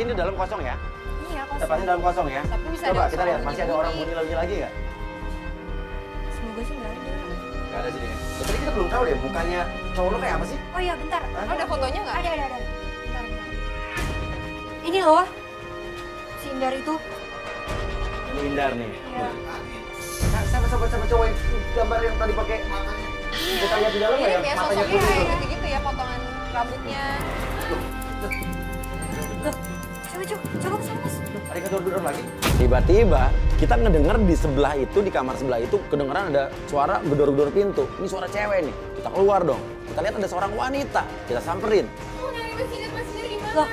Pastiin di dalam kosong ya? Iya, Kita kosong. pastiin dalam kosong ya? Tapi bisa Coba ada kita lihat, orang masih ada orang bunyi lagi nggak? Semoga sih nggak ada. Nggak ada sih. Tapi kita belum tahu deh, mukanya cowok lo kayak apa sih? Oh iya, bentar. Oh, ada fotonya nggak? Ada. Bentar. Ini loh, si Indar itu. Ini Indar nih. Iya. Nah, sama cowok yang gambar yang tadi pakai matanya. Kita lihat di dalam nggak ya? Mirip ya Matanya sosoknya putih. kayak gitu ya, potongan rambutnya. Loh, coba ke sana, Mas. Ada yang gedor-gedor lagi. Tiba-tiba kita ngedenger di sebelah itu, di kamar sebelah itu kedengeran ada suara gedor-gedor pintu. Ini suara cewek nih. Kita keluar dong. Kita lihat ada seorang wanita. Kita samperin. Oh, nyari Mas Indar gimana? Loh,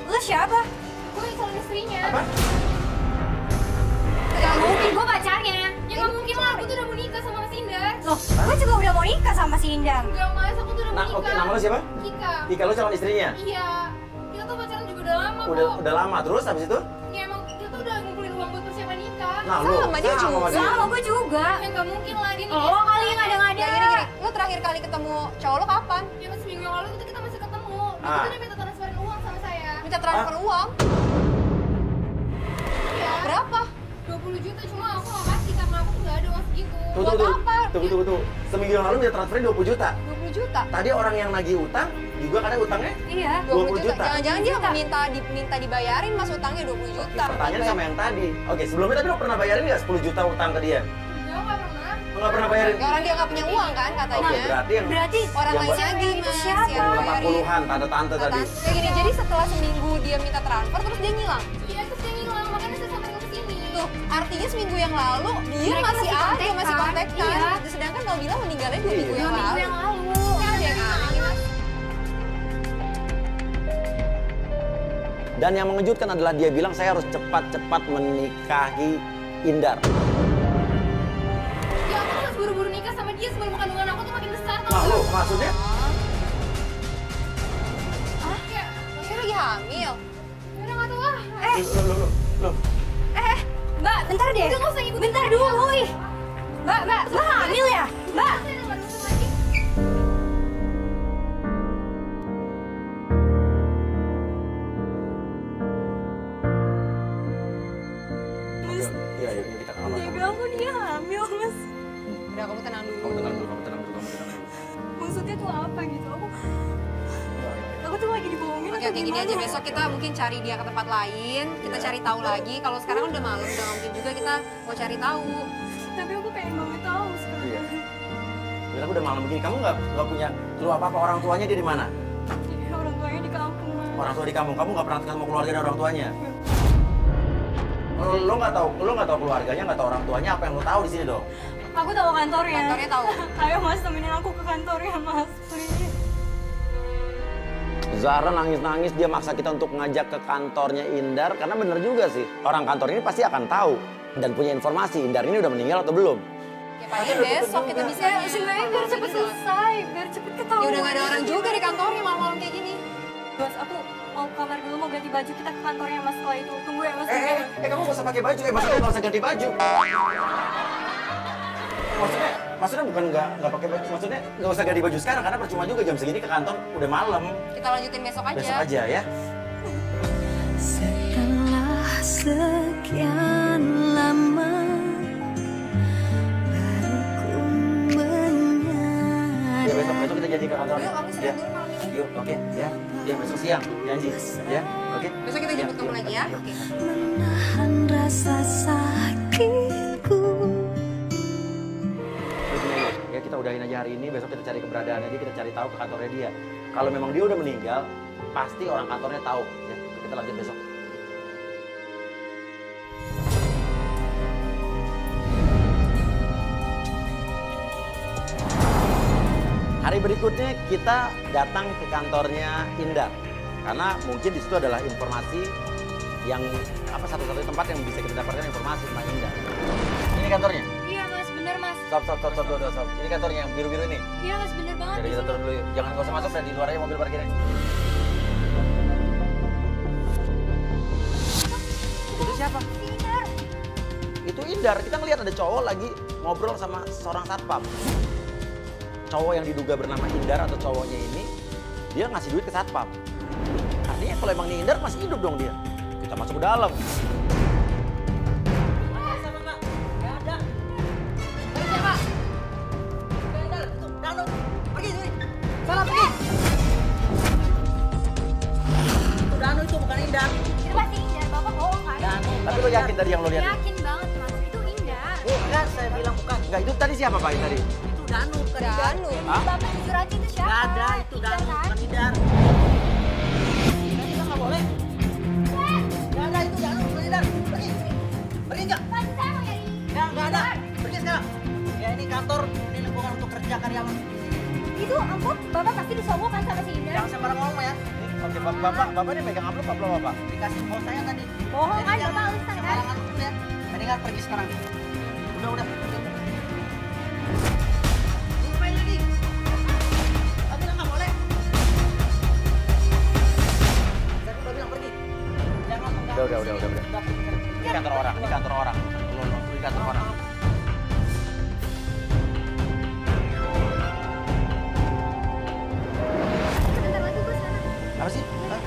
lo siapa? Gue yang calon istrinya. Apa? Gak mungkin, gue pacarnya. Ya nggak mungkin lah, aku tuh udah mau nikah sama Mas Indar. Loh, gue juga udah mau nikah sama si Indar. Enggak mas, aku tuh udah mau Nah, nikah. oke, nama lo siapa? Kika. Tika, lo calon istrinya? Iya. Kita tuh pacaran juga udah lama kok. Udah lama, terus habis itu? Ya emang kita tuh udah ngumpulin uang buat persiapan nikah. Nah, lo sama dia juga. Sama gue juga. Ya nggak mungkin lah dia Oh, kali yang ada-ada. Ya gini, lo terakhir kali ketemu cowok lo kapan? Ya pas seminggu yang lalu kita masih ketemu. Ah. Dia minta transferin uang sama saya. Minta transfer uang? Iya. Berapa? 20 juta, cuma aku nggak kasih karena aku nggak ada uang segitu. Buat apa? Tunggu. Seminggu yang lalu dia transferin 20 juta. 20 juta? Tadi orang yang nagih utang juga kadang utangnya Iya. 20 juta. Jangan-jangan dia minta dibayarin mas utangnya 20 juta. Pertanyaan sama yang tadi. Oke, sebelumnya tapi lo pernah bayarin nggak 10 juta utang ke dia? Enggak, nggak pernah. Lo nggak pernah bayarin? Ya, orang dia nggak punya uang kan katanya. Oke, berarti yang Berarti Orang yang lainnya lagi itu mas siapa? yang bayarin. 80-an, tante-tante tadi. Kayak gini, jadi setelah seminggu dia minta transfer terus dia ngilang. Iya, terus dia ngilang, makanya saya sampai ke sini. Tuh, artinya seminggu yang lalu dia Mereka masih masih ada, masih kontak-kan. kontak-kan. Iya. Sedangkan kalau bilang meninggalnya 2 Iya. minggu yang 2 minggu lalu. yang lalu. Ini ada yang aneh mas. Dan yang mengejutkan adalah dia bilang saya harus cepat-cepat menikahi Indar. Ya aku tuh harus buru-buru nikah sama dia sebelum kandungan aku tuh makin besar tau Nah, nggak? lo maksudnya? Hah? Ya, saya lagi hamil. Ya udah nggak tahu lah. Lo. Mbak, bentar deh. Udah nggak usah ngikutin Bentar dia. dulu, ih. Mbak, hamil ya? Mbak. Saya udah nggak usah lagi. Iya, ini kita ke kamar. Dia bilang kok dia hamil, Mas. Udah kamu tenang dulu. Kamu tenang dulu. Maksudnya tuh apa gitu? Aku tuh lagi dibohongin Oke, atau gini gimana? aja, besok kita mungkin cari dia ke tempat lain, kita cari tahu lagi. Kalau sekarang udah malam, udah nggak mungkin juga kita mau cari tahu. Tapi aku pengen banget tahu sekarang. Iya. Bilang udah malam begini, kamu nggak punya clue apa-apa orang tuanya dia di mana? Jadi orang tuanya di kampung, Mas. Orang tua di kampung, kamu nggak pernah ketemu keluarga dan orang tuanya? Lo nggak tahu keluarganya, nggak tahu orang tuanya, apa yang lo tahu di sini dong? Aku tahu kantornya. Kantornya tahu. Ayo Mas, temenin aku ke kantornya, Mas. Please. Zahra nangis-nangis, dia maksa kita untuk ngajak ke kantornya Indar, karena bener juga sih, orang kantor ini pasti akan tahu dan punya informasi Indar ini udah meninggal atau belum. Ya paling besok kita bisa. Sebenarnya biar cepet selesai, biar cepet ketahuan. Ya udah nggak ada orang juga di kantornya malam-malam kayak gini. Mas, aku mau ke kamar dulu, mau ganti baju, kita ke kantornya Mas setelah itu. Tunggu ya Mas. Kamu gak usah pakai baju, maksudnya gak usah ganti baju. Maksudnya bukan nggak pakai baju, maksudnya nggak usah ganti baju sekarang karena percuma juga jam segini ke kantor udah malam. Kita lanjutin besok aja. Besok aja ya. Setelah sekian lama baru ku menyadari. Ya besok kita janji ke kantor. Yuk, kamu istirahat dulu malam ini. Yuk, oke, ya. Ya besok siang, janji. Ya, oke. Besok kita jemput kamu lagi ya. Oke. Menahan rasa sakitku. Ya kita udahin aja hari ini, besok kita cari keberadaannya dia, kita cari tahu ke kantornya dia. Kalau memang dia udah meninggal, pasti orang kantornya tahu. Ya, kita lanjut besok. Hari berikutnya kita datang ke kantornya Indar, karena mungkin di situ adalah informasi yang satu-satunya tempat yang bisa kita dapatkan informasi tentang Indar. Ini kantornya. Iya Mas, bener Mas. Stop. Ini kantornya yang biru-biru ini. Iya Mas, bener banget. Jadi kita turun dulu yuk. Jangan nggak usah masuk dan di luar aja mobil parkirnya. Itu siapa? Indar. Itu Indar. Kita ngelihat ada cowok lagi ngobrol sama seorang satpam. Cowok yang diduga bernama Indar atau cowoknya ini, dia ngasih duit ke satpam. Artinya kalau emang ini Indar masih hidup dong dia. Kita masuk ke dalam. Tapi lo yakin tadi yang lo lihat? Yakin banget mas, itu Indar. Bukan, saya bilang bukan. Enggak, itu tadi siapa Pak tadi? Itu Danu, bukan Indar. Danu. Hah? Bapak jujur aja itu siapa? Gak ada, itu Indar Danu, kan? bukan Indar. Kita nggak boleh. Gak ada, itu Danu, bukan Indar. Pergi, pergi nggak? Mas, saya mau nyari. Nggak ada. Pergi sekarang. Ya ini kantor, ini lingkungan untuk kerja karyawan. Itu amplop bapak pasti disogok kan sama si Indar. Jangan sembarang ngomong ya. Oke, Bapak ini megang amplop apa Bapak? Dikasih bos saya tadi. Bohong Jadi kan, jangan Bapak alasan kan? sembarangan dulu ya. Mendingan pergi sekarang. Udah. Ngapain lagi? Aku bilang nggak boleh. Saya udah bilang pergi. Jangan mengganggu. Udah. Ini kantor orang, Lo di kantor orang. Sebentar lagi gue sana. Apa sih? Hah?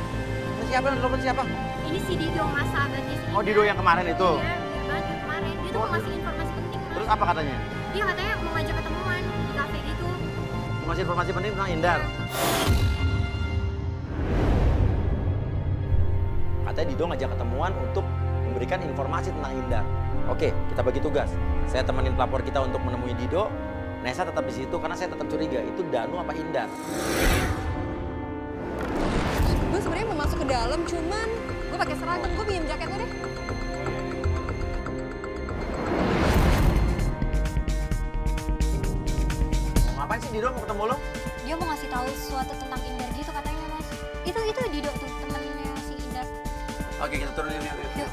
Ini siapa? Lo siapa? Ini si Dido mas sahabatnya si Oh, Dido yang kemarin itu? Iya, bener banget yang kemarin. Dia tuh mau ngasih informasi penting mas. Terus apa katanya? Dia katanya mau ngajak ketemuan di kafe gitu. Mau ngasih informasi penting tentang Indar. Katanya Dido ngajak ketemuan untuk memberikan informasi tentang Indar. Oke, kita bagi tugas. Saya temenin pelapor kita untuk menemui Dido. Nesa tetap di situ karena saya tetap curiga itu Danu apa Indar. Gue sebenarnya mau masuk ke dalam, cuman gue pakai seragam. Gue pinjam jaket lo deh. Ngapain sih Dido mau ketemu lo? Dia mau ngasih tahu sesuatu tentang Indar gitu katanya mas. Itu Dido tuh temennya si Indar. Oke, kita turunin yuk. Yuk.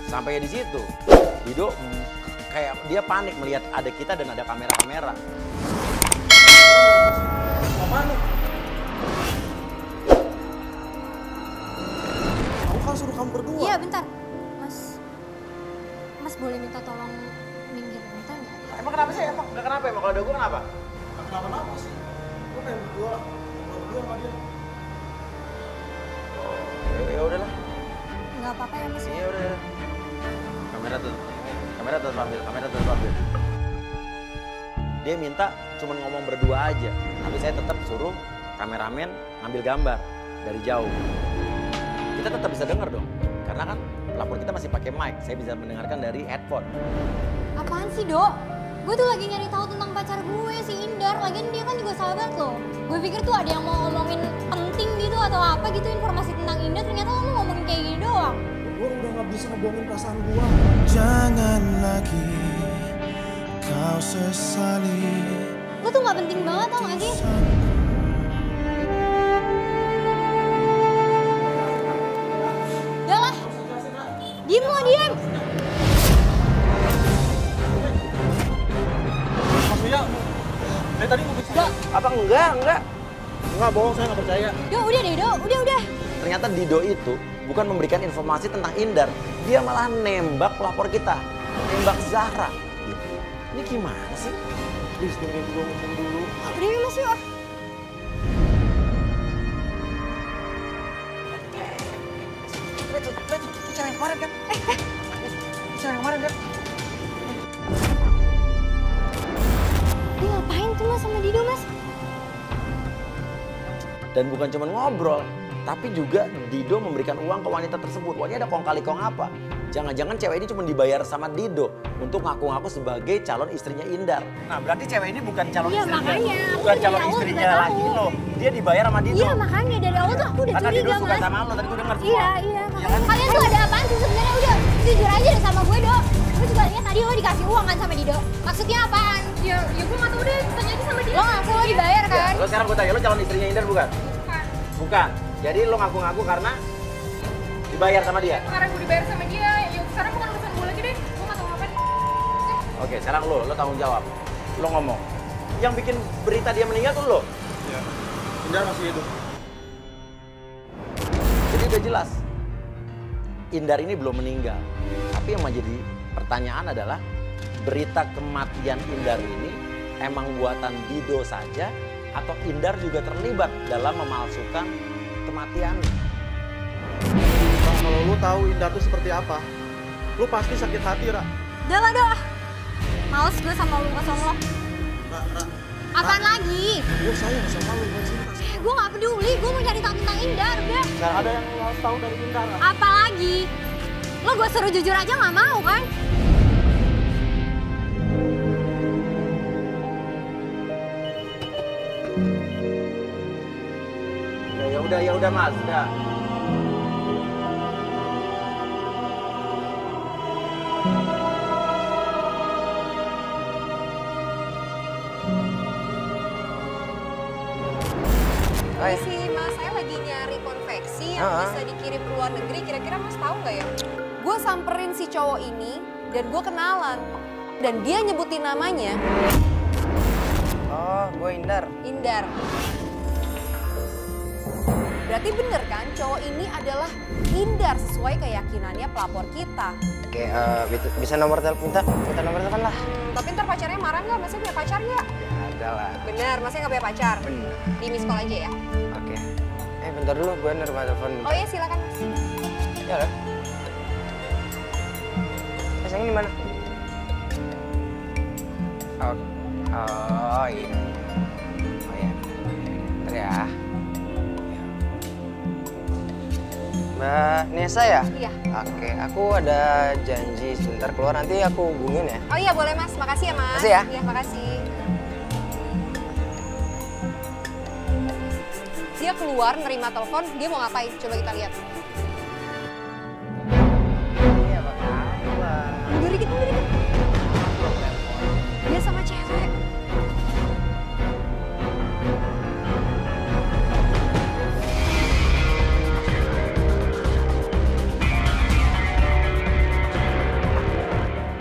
Sampai di situ, Dido kayak dia panik melihat ada kita dan ada kamera-kamera. Apaan lu? Aku kan suruh kamu berdua. Iya bentar. Mas boleh minta tolong minggir bentar nggak? Emang kenapa sih? Emang nggak kenapa? Emang kalau ada gue kenapa? Kenapa sih? Gue pengen berdua sama dia. Oh, ya udahlah. Nggak apa-apa ya mas. Iya udah. Kamera tuh ambil. Dia minta cuma ngomong berdua aja, tapi saya tetap suruh kameramen ngambil gambar dari jauh. Kita tetap bisa dengar dong, karena kan pelapor kita masih pakai mic, saya bisa mendengarkan dari headphone. Apaan sih Dok? Gue tuh lagi nyari tahu tentang pacar gue si Indar. Lagian dia kan juga sahabat lo. Gue pikir tuh ada yang mau ngomongin penting gitu atau apa gitu informasi tentang Indar. Ternyata lo ngomongin kayak gini doang. Gue udah gak bisa ngebohongin perasaan gue. Jangan lagi kau sesali. Lo tuh gak penting banget tau gak sih? Udah lah. Diem lo, diem. Maksudnya, dari tadi gue bisa. Apa enggak? Enggak bohong, saya gak percaya. Do, udah deh Do, udah. Ternyata Dido itu bukan memberikan informasi tentang Indar, dia malah nembak pelapor kita, nembak Zahra. Ini gimana sih? Please, dengerin gue ngomong dulu. Udah ya Mas yuk. Bicara yang kemarin kan? Bicara yang kemarin kan? Dia ngapain tuh Mas sama Dido Mas? Dan bukan cuma ngobrol, tapi juga Dido memberikan uang ke wanita tersebut. Uangnya ada kong kali kong apa? Jangan-jangan cewek ini cuma dibayar sama Dido untuk ngaku-ngaku sebagai calon istrinya Indar. Nah berarti cewek ini bukan calon Iya, istrinya, makanya. Aku bukan dari calon awal istrinya juga lagi tahu. loh. Dia dibayar sama Dido. Iya makanya dari awal tuh aku udah Karena Dido curiga suka Mas. sama lo, tadi gue denger semua. Iya. Ya Makanya kan? kalian tuh ada apaan sih sebenarnya? Udah jujur aja deh sama gue Dok. Gue juga lihat tadi lo dikasih uang kan sama Dido. Maksudnya apaan? Ya gue gak tau deh, tanya aja sama dia. Lo ngaku lo dibayar kan? Lo sekarang gue tanya, lo calon istrinya Indar bukan? Bukan. Jadi lo ngaku-ngaku karena dibayar sama dia? Karena gue dibayar sama dia, ya sekarang bukan urusan gue lagi deh. Gue gak tau ngapain. Oke, sekarang lo tanggung jawab. Lo ngomong. Yang bikin berita dia meninggal tuh lo? Iya. Indar masih hidup. Jadi udah jelas. Indar ini belum meninggal. Tapi yang menjadi pertanyaan adalah berita kematian Indar ini emang buatan Dido saja atau Indar juga terlibat dalam memalsukan kematiannya? Kalau lu tahu Indah tuh seperti apa, lu pasti sakit hati, Ra. Udah lah, Dok. Males gue sama lu kosong lo. Ra. Apaan lagi? Gue sayang sama lu, gue cinta sama lu. Gue gak peduli, gue mau cari tahu tentang Indar, udah. Gak ada yang lu harus tahu dari Indah, Ra. Apa lagi? Lo gue suruh jujur aja gak mau kan? Ya udah Mas, udah. Sih Mas, saya lagi nyari konveksi yang bisa dikirim ke luar negeri. Kira-kira Mas tahu nggak ya? Gue samperin si cowok ini dan gue kenalan. Dan dia nyebutin namanya. Oh, gue Indar. Indar. Berarti bener kan cowok ini adalah Indar sesuai keyakinannya pelapor kita. Oke, bisa nomor telepon, minta nomor telepon lah. Tapi ntar pacarnya marah nggak? Masnya punya pacar nggak? Ya ada lah. Bener, masnya nggak punya pacar? Bener. Di miss call aja ya. Oke. Bentar dulu, gue nerima telepon. Oh iya silakan Mas. Ya lah. Sayangnya di mana? Oh iya. Oh iya. Bentar ya. Mbak Nesa ya? Iya. Oke, aku ada janji sebentar keluar, nanti aku hubungin ya. Oh iya boleh Mas, makasih ya Mas. Makasih ya. Iya makasih. Dia keluar nerima telepon, dia mau ngapain? Coba kita lihat. Iya, apa? Mundur dikit, mundur dikit. Dia sama cewek.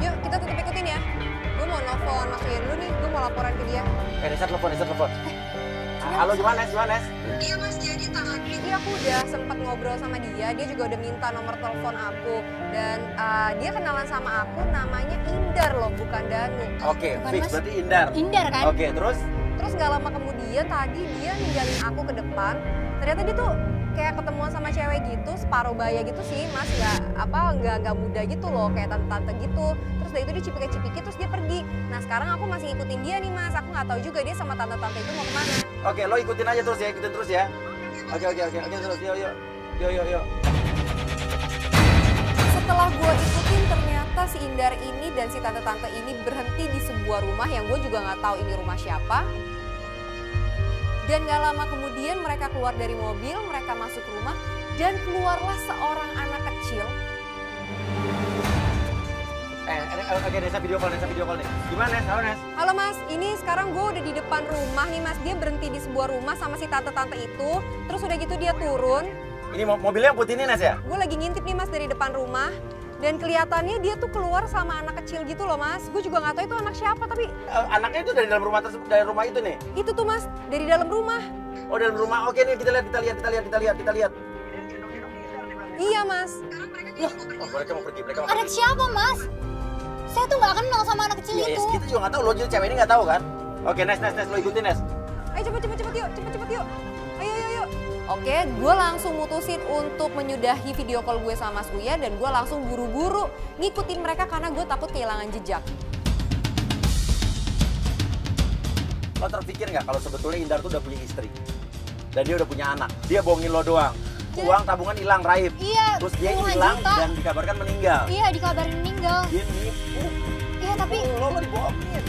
Yuk, kita tetap ikutin ya. Gue mau nelfon Mas Uya dulu nih, gue mau laporan ke dia. Nesa telepon. Halo, gimana Nes? Iya Mas, jadi tadi aku udah sempat ngobrol sama dia juga udah minta nomor telepon aku. Dan dia kenalan sama aku namanya Indar loh, bukan Danu. Oke, Bukan, fix Mas. berarti Indar. Indar kan? Oke, terus? Terus gak lama kemudian tadi dia ninggalin aku ke depan. Ternyata dia tuh kayak ketemuan sama cewek gitu, separuh baya gitu sih Mas. Nggak muda gitu loh, kayak tante-tante gitu. Terus dari itu dia cipika-cipiki terus dia pergi. Nah sekarang aku masih ngikutin dia nih Mas. Aku nggak tahu juga dia sama tante-tante itu mau kemana. Oke, lo ikutin aja terus ya, Oke, terus yuk. Setelah gue ikutin ternyata si Indar ini dan si tante-tante ini berhenti di sebuah rumah yang gue juga nggak tahu ini rumah siapa. Dan gak lama kemudian mereka keluar dari mobil, mereka masuk rumah dan keluarlah seorang anak kecil. Oke, Nesa video call nih. Gimana Nes? Halo Nes? Halo Mas, ini sekarang gue udah di depan rumah nih Mas. Dia berhenti di sebuah rumah sama si tante-tante itu. Terus udah gitu dia turun. Ini mobilnya yang putih ini Nes ya? Gue lagi ngintip nih Mas dari depan rumah. Dan kelihatannya dia tuh keluar sama anak kecil gitu loh Mas. Gue juga nggak tahu itu anak siapa tapi Anaknya itu dari dalam rumah tersebut, dari rumah itu nih? itu tuh Mas, dari dalam rumah. Oh dalam rumah, oke nih kita lihat. Iya Mas. Loh, oh, mereka mau pergi. Anak siapa, Mas? Saya tuh nggak kenal sama anak kecil Iya, itu. kita juga nggak tahu, lo juga cewek ini nggak tahu kan? Oke, Nes, lo ikutin Nes. Ayo cepet yuk. Ayo. Oke, gue langsung mutusin untuk menyudahi video call gue sama Mas Uya dan gue langsung buru-buru ngikutin mereka karena gue takut kehilangan jejak. Lo terpikir nggak kalau sebetulnya Indar tuh udah punya istri dan dia udah punya anak, dia bohongin lo doang. Uang tabungan hilang raib. Iya. Terus dia puluhan hilang juta. dan dikabarkan meninggal. Iya, dikabarin meninggal. Dia nipu. Iya, tapi Lo dibohongin.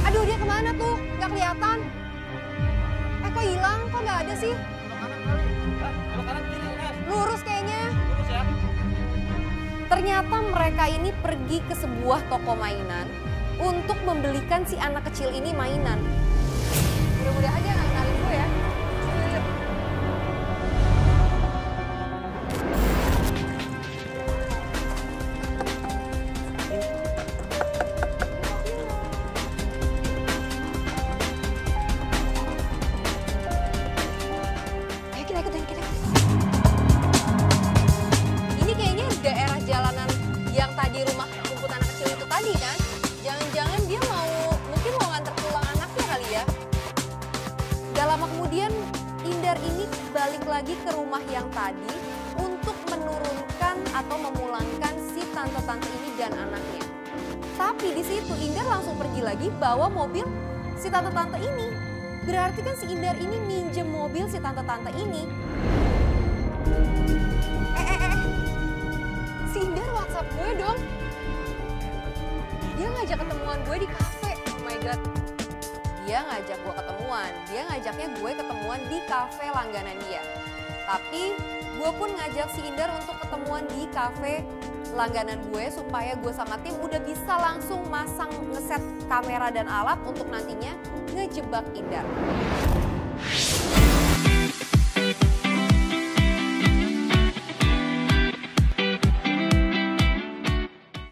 Aduh, dia kemana tuh? Gak kelihatan. Kok hilang? Kok gak ada sih? Lurus kayaknya. Ternyata mereka ini pergi ke sebuah toko mainan untuk membelikan si anak kecil ini mainan. Mudah-mudahan dia nggak kenalin gue ya. Ayo kita ikut. Ini kayaknya daerah jalanan yang tadi rumah rumput anak kecil itu tadi kan? Jangan-jangan dia mungkin mau nganter pulang anaknya kali ya. Gak lama kemudian Indar ini balik lagi ke rumah yang tadi untuk menurunkan atau memulangkan si tante-tante ini dan anaknya. Tapi di situ Indar langsung pergi lagi bawa mobil si tante-tante ini. Berarti kan si Indar ini minjem mobil si tante-tante ini. Si Indar WhatsApp gue dong. Dia ngajak ketemuan gue di kafe. Oh my god. Dia ngajak gue ketemuan. Dia ngajaknya gue ketemuan di kafe langganan dia. Tapi gue pun ngajak si Indar untuk ketemuan di kafe langganan gue supaya gue sama tim udah bisa langsung masang ngeset kamera dan alat untuk nantinya ngejebak Indar.